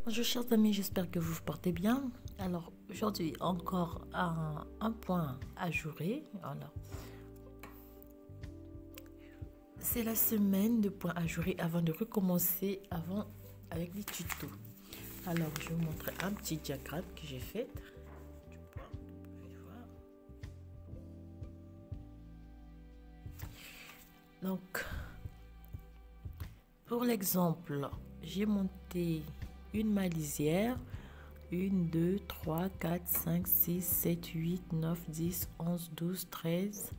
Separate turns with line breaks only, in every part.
Bonjour chers amis, j'espère que vous vous portez bien. Alors aujourd'hui encore un point ajouré. Alors, c'est la semaine de points ajourés avant de recommencer avec les tutos. Alors je vais vous montrer un petit diagramme que j'ai fait. Donc pour l'exemple, j'ai monté une maille lisière, 1, 2, 3, 4, 5, 6, 7, 8, 9, 10, 11, 12, 13,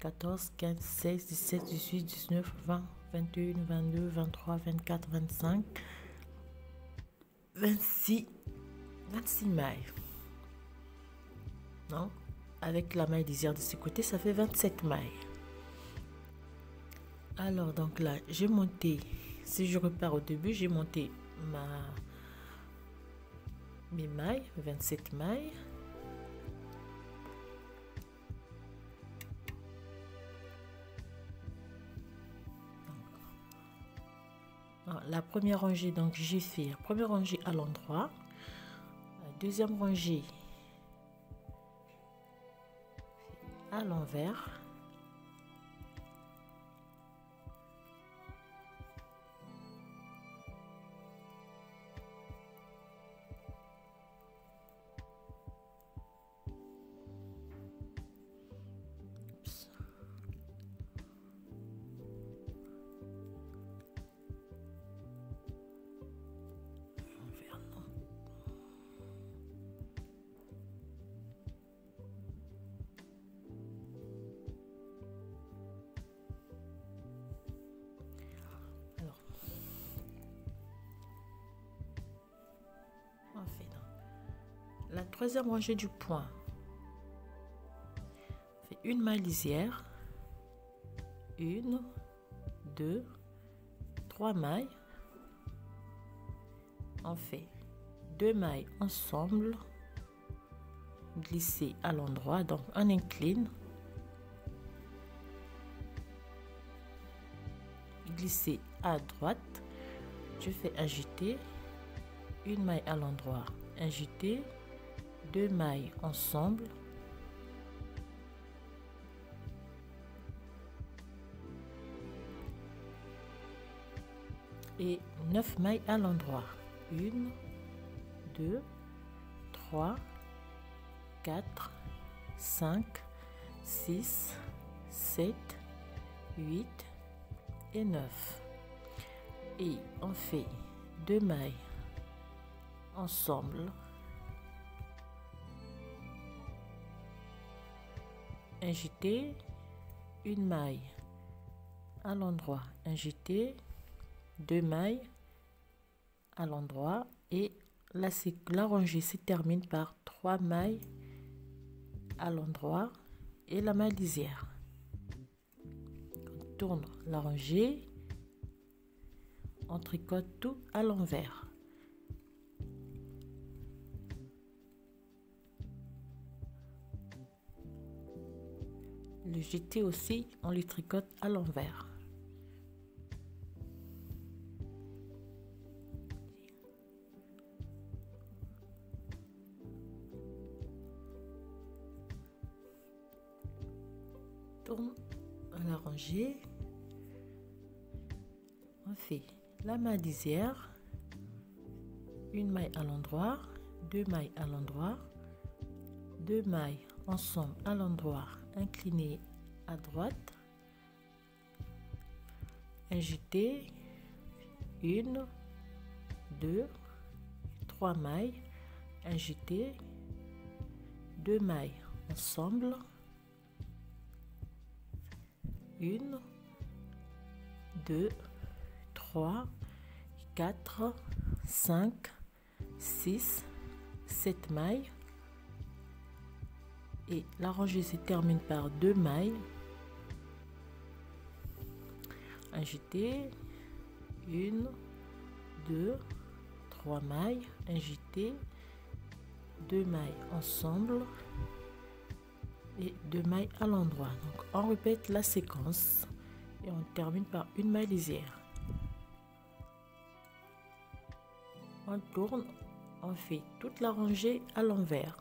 14, 15, 16, 17, 18, 19, 20, 21, 22, 23, 24, 25, 26 mailles. Non? Avec la maille lisière de ce côté, ça fait 27 mailles. Alors, donc là, j'ai monté, si je repars au début, j'ai monté mes mailles, 27 mailles. La première rangée, donc j'ai fait la première rangée à l'endroit, la deuxième rangée à l'envers, la troisième rangée du point, on fait une maille lisière, 1, 2, 3 mailles, on fait 2 mailles ensemble, glisser à l'endroit, donc on incline, glisser à droite, je fais ajouter, une maille à l'endroit, ajouter, 2 mailles ensemble, et 9 mailles à l'endroit, 1, 2, 3, 4, 5, 6, 7, 8 et 9. Et on fait 2 mailles ensemble, ajouter, une maille à l'endroit, ajouter, 2 mailles à l'endroit, et là la rangée se termine par 3 mailles à l'endroit et la maille lisière. On tourne la rangée, on tricote tout à l'envers. Le jeté aussi, on le tricote à l'envers. Tourne la rangée, on fait la maille lisière, une maille à l'endroit, 2 mailles à l'endroit, 2 mailles ensemble à l'endroit, incliné à droite, ajouter, 1, 2, 3 mailles, ajouter, 2 mailles ensemble, 1, 2, 3, 4, 5, 6, 7 mailles, et la rangée se termine par 2 mailles, ajouter, 1, 2, 3 mailles, ajouter, 2 mailles ensemble et 2 mailles à l'endroit. Donc on répète la séquence et on termine par une maille lisière. On tourne, on fait toute la rangée à l'envers.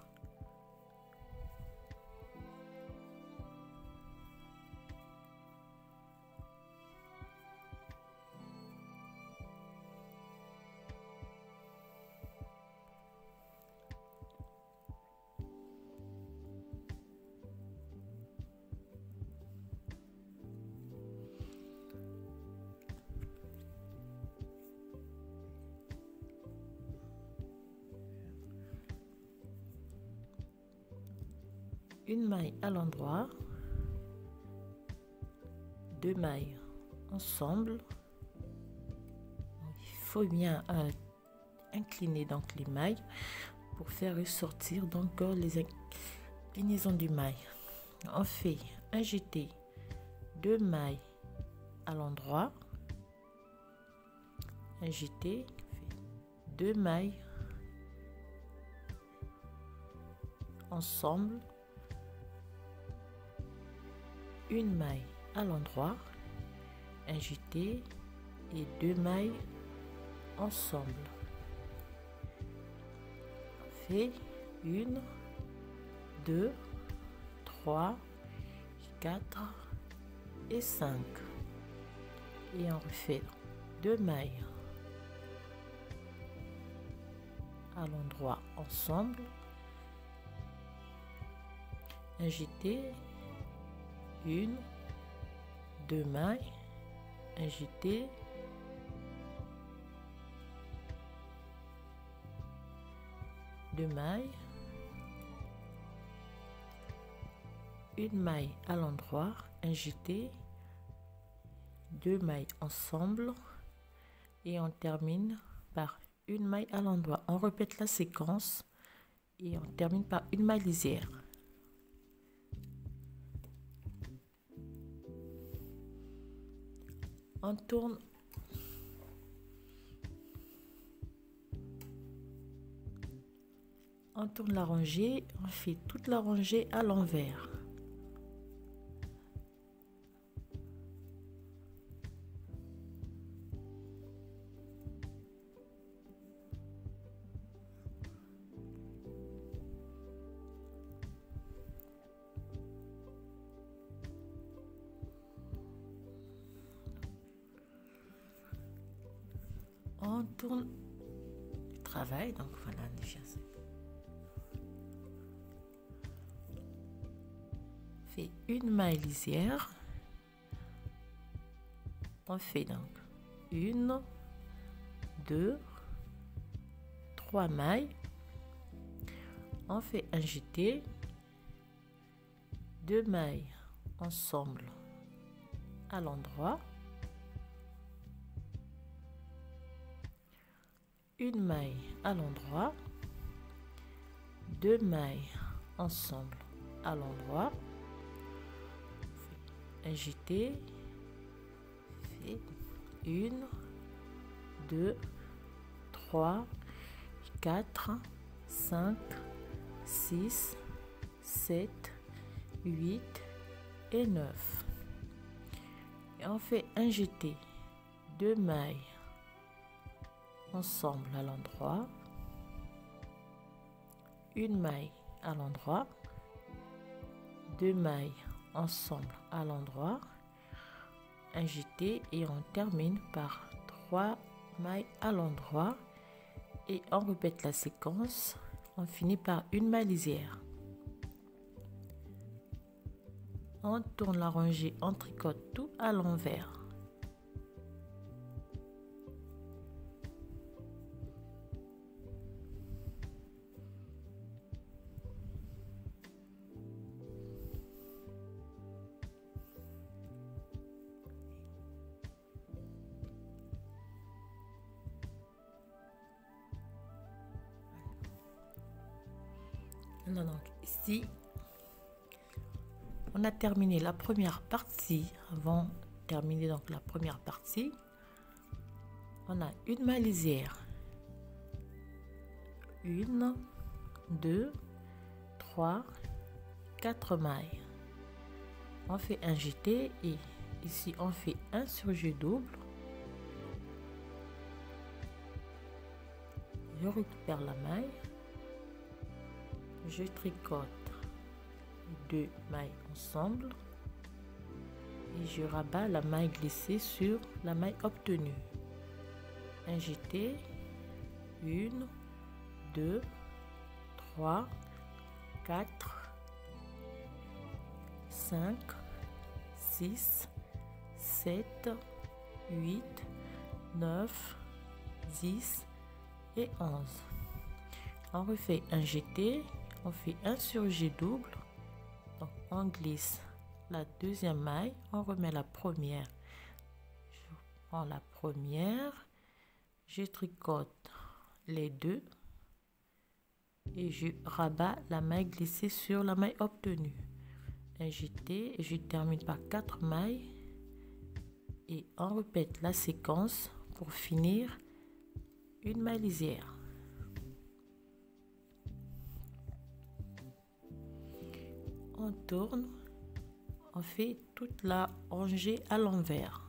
Une maille à l'endroit, 2 mailles ensemble. Il faut bien incliner donc les mailles pour faire ressortir donc les inclinaisons du maille. On fait un jeté, 2 mailles à l'endroit, un jeté, 2 mailles ensemble, une maille à l'endroit, un jeté et 2 mailles ensemble. On fait 1, 2, 3, 4 et 5 et on refait 2 mailles à l'endroit ensemble, un jeté, 1, 2 mailles, un jeté, deux mailles, une maille à l'endroit, un jeté, 2 mailles ensemble et on termine par une maille à l'endroit. On répète la séquence et on termine par une maille lisière. On tourne la rangée, on fait toute la rangée à l'envers. On tourne le travail, donc voilà déjà. Fait une maille lisière. On fait donc 1, 2, 3 mailles. On fait un jeté, 2 mailles ensemble à l'endroit, une maille à l'endroit, 2 mailles ensemble à l'endroit, un jeté, fait 1, 2, 3, 4, 5, 6, 7, 8 et 9. Et on fait un jeté, 2 mailles ensemble à l'endroit, une maille à l'endroit, 2 mailles ensemble à l'endroit, un jeté et on termine par 3 mailles à l'endroit et on répète la séquence. On finit par une maille lisière. On tourne la rangée, on tricote tout à l'envers. Donc ici on a terminé la première partie. Avant de terminer donc la première partie, on a une maille lisière, 1, 2, 3, 4 mailles. On fait un jeté et ici on fait un surjet double, je récupère la maille, je tricote deux mailles ensemble et je rabats la maille glissée sur la maille obtenue. Un jeté, 1, 2, 3, 4, 5, 6, 7, 8, 9, 10 et 11. On refait un jeté, on fait un surjet double, donc on glisse la deuxième maille, on remet la première, je prends la première, je tricote les deux et je rabats la maille glissée sur la maille obtenue. Un jeté et je termine par 4 mailles et on répète la séquence pour finir une maille lisière. On tourne, on fait toute la rangée à l'envers.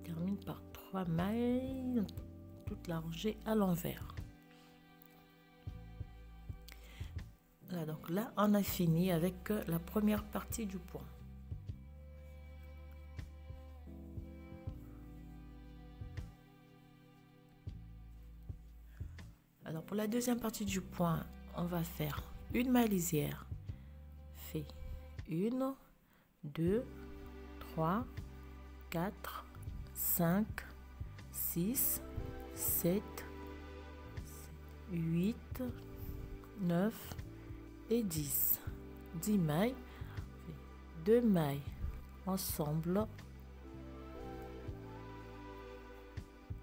Termine par 3 mailles, toute la rangée à l'envers. Voilà, donc là on a fini avec la première partie du point. Alors pour la deuxième partie du point, on va faire une maille lisière, fait 1, 2, 3, 4, 5, 6, 7, 8, 9 et 10. 10 mailles, 2 mailles ensemble,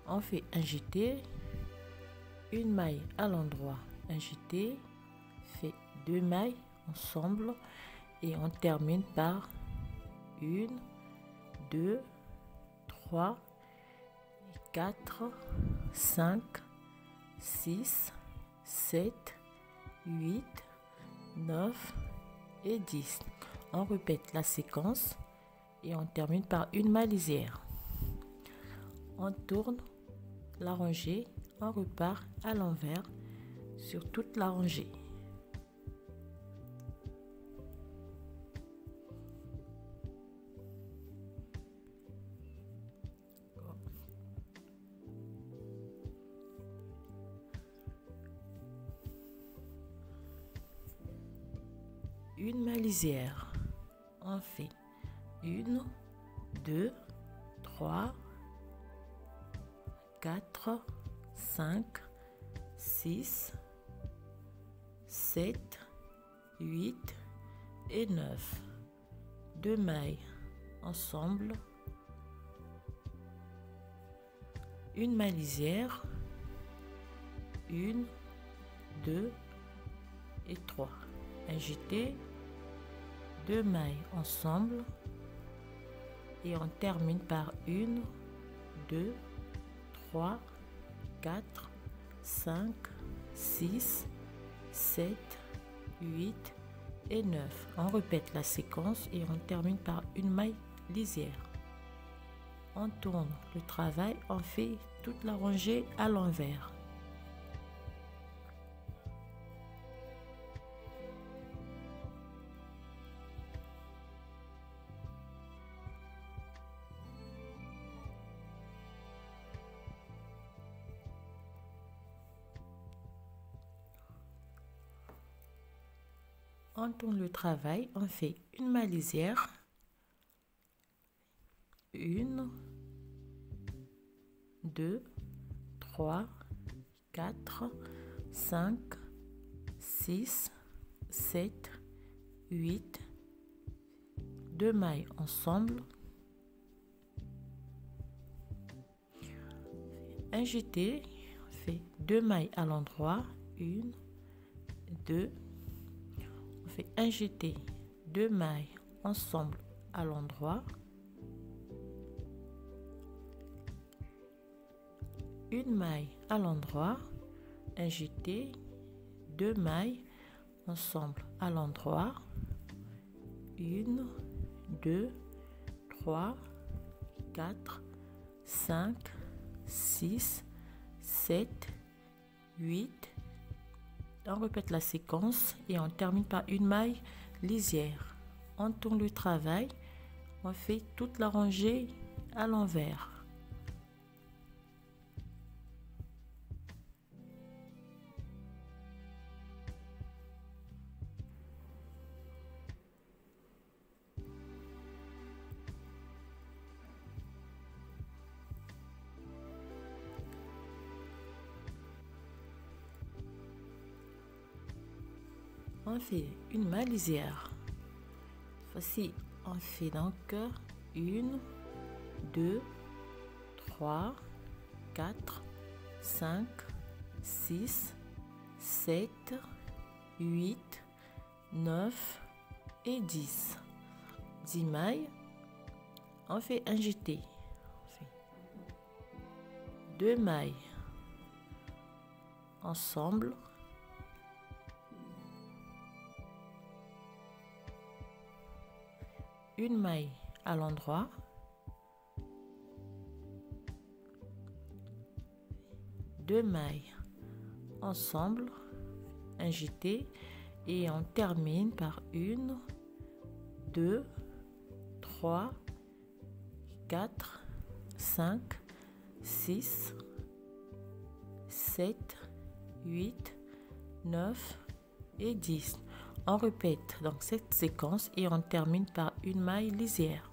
on fait un jeté, une maille à l'endroit, un jeté, fait 2 mailles ensemble et on termine par 1, 2, 3, 4, 5, 6, 7, 8, 9 et 10. On répète la séquence et on termine par une maille lisière. On tourne la rangée, on repart à l'envers sur toute la rangée. Une maille lisière, on fait 1, 2, 3, 4, 5, 6, 7, 8 et 9. 2 mailles ensemble, une maille lisière, 1, 2 et 3. Un jeté, 2 mailles ensemble et on termine par 1, 2, 3, 4, 5, 6, 7, 8 et 9. On répète la séquence et on termine par une maille lisière. On tourne le travail, on fait toute la rangée à l'envers. On tourne le travail, on fait une maille lisière, 1, 2, 3, 4, 5, 6, 7, 8, 2 mailles ensemble, un jeté, on fait 2 mailles à l'endroit, 1, 2, on fait un jeté, 2 mailles ensemble à l'endroit, une maille à l'endroit, un jeté, 2 mailles ensemble à l'endroit, 1, 2, 3, 4, 5, 6, 7, 8. On répète la séquence et on termine par une maille lisière. On tourne le travail, on fait toute la rangée à l'envers. On fait une maille lisière. Voici, on fait donc 1, 2, 3, 4, 5, 6, 7, 8, 9 et 10. 10 mailles. On fait un jeté. On fait 2 mailles ensemble. Une maille à l'endroit, deux mailles ensemble, un jeté et on termine par 1, 2, 3, 4, 5, 6, 7, 8, 9 et 10. On répète donc cette séquence et on termine par une maille lisière.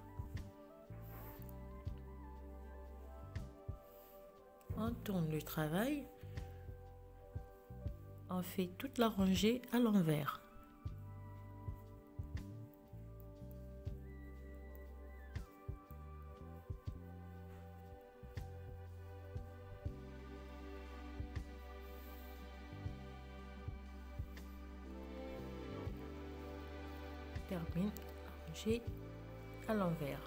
On tourne le travail. On fait toute la rangée à l'envers. Termine la rangée à l'envers.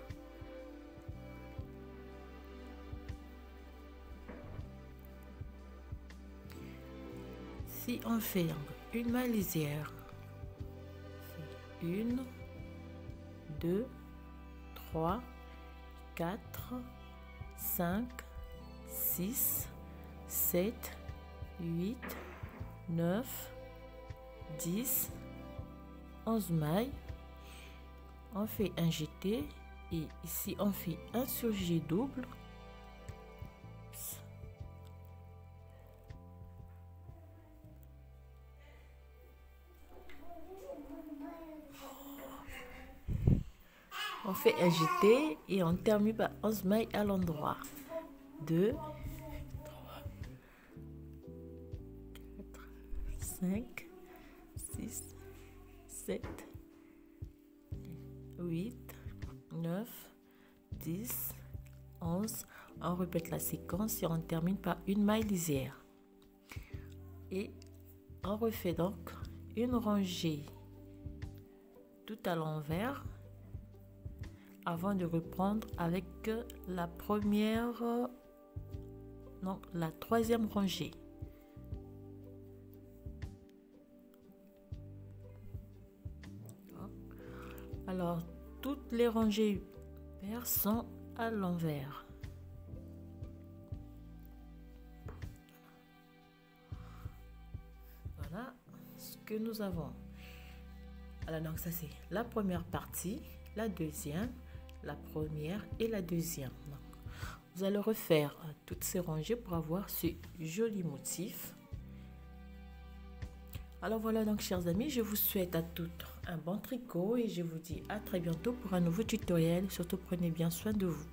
Si on fait une maille lisière, 1, 2, 3, 4, 5, 6, 7, 8, 9, 10, 11 mailles. On fait un jeté et ici on fait un surjet double. On fait un jeté et on termine par 11 mailles à l'endroit. 2, 3, 4, 5, 6, 7, 8, 9, 10, 11. On répète la séquence et on termine par une maille lisière. Et on refait donc une rangée tout à l'envers avant de reprendre avec la troisième rangée. Alors, toutes les rangées paires sont à l'envers. Voilà ce que nous avons. Alors, donc ça c'est la première partie, la deuxième, la première et la deuxième. Donc, vous allez refaire toutes ces rangées pour avoir ce joli motif. Alors voilà donc chers amis, je vous souhaite à toutes un bon tricot et je vous dis à très bientôt pour un nouveau tutoriel. Surtout prenez bien soin de vous.